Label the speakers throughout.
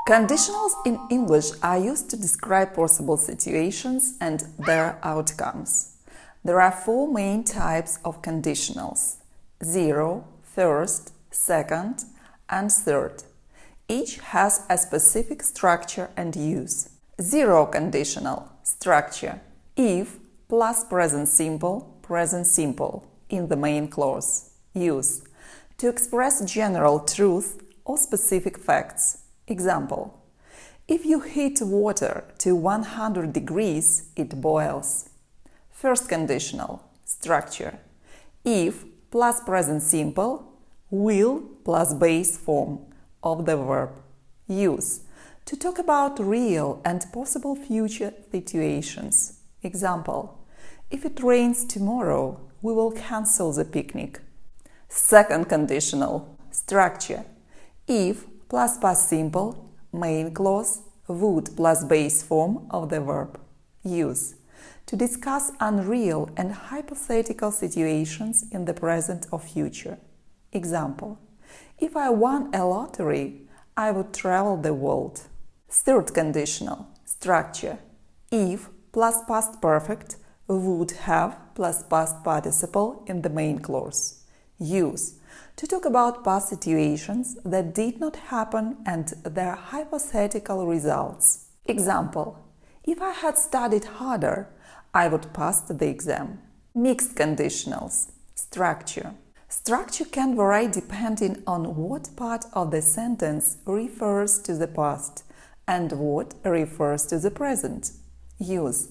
Speaker 1: Conditionals in English are used to describe possible situations and their outcomes. There are four main types of conditionals: zero, first, second, and third. Each has a specific structure and use. Zero conditional structure: if plus present simple in the main clause. Use: to express general truth or specific facts. Example: if you heat water to 100 degrees, it boils. First conditional structure: if plus present simple, will plus base form of the verb. Use: to talk about real and possible future situations. Example: if it rains tomorrow, we will cancel the picnic. Second conditional structure: if plus past simple, main clause, would plus base form of the verb. Use: to discuss unreal and hypothetical situations in the present or future. Example: if I won a lottery, I would travel the world. Third conditional structure: if plus past perfect, would have plus past participle in the main clause. Use: to talk about past situations that did not happen and their hypothetical results. Example: if I had studied harder, I would pass the exam. Mixed conditionals structure. Structure can vary depending on what part of the sentence refers to the past and what refers to the present. Use: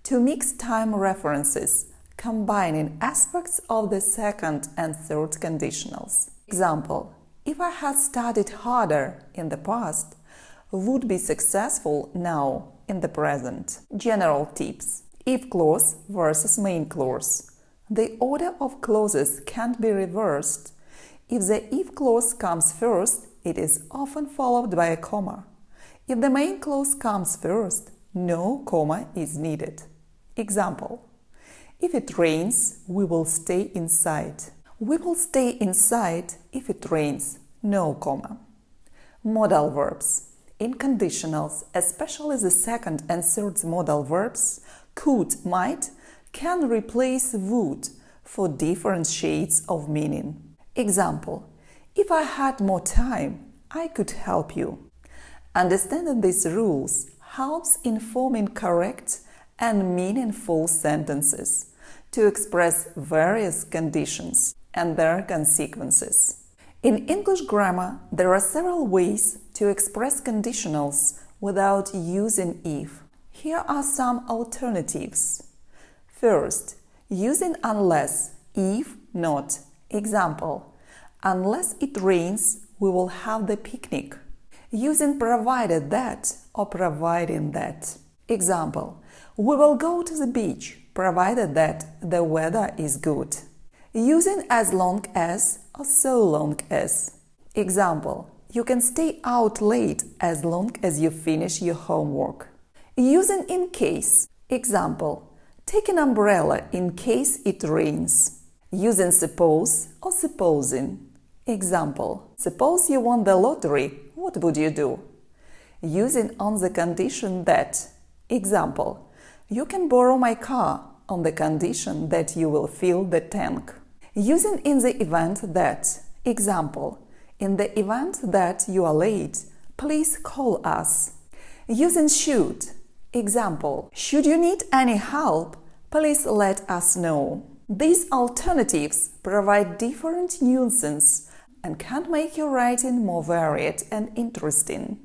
Speaker 1: to mix time references, combining aspects of the second and third conditionals. Example: if I had studied harder in the past, would be successful now in the present. General tips: if clause versus main clause. The order of clauses can't be reversed. If the if clause comes first, it is often followed by a comma. If the main clause comes first, no comma is needed. Example: if it rains, we will stay inside. We will stay inside if it rains, no comma. Modal verbs. In conditionals, especially the second and third modal verbs, could, might, can replace would for different shades of meaning. Example: if I had more time, I could help you. Understanding these rules helps in forming correct and meaningful sentences to express various conditions and their consequences. In English grammar, there are several ways to express conditionals without using if. Here are some alternatives. First, using unless, if not. Example: unless it rains, we will have the picnic. Using provided that or providing that. Example: we will go to the beach, provided that the weather is good. Using as long as or so long as. Example: you can stay out late as long as you finish your homework. Using in case. Example: take an umbrella in case it rains. Using suppose or supposing. Example: suppose you won the lottery, what would you do? Using on the condition that. Example: you can borrow my car on the condition that you will fill the tank. Using in the event that. Example: in the event that you are late, please call us. Using should. Example: should you need any help, please let us know. These alternatives provide different nuances and can make your writing more varied and interesting.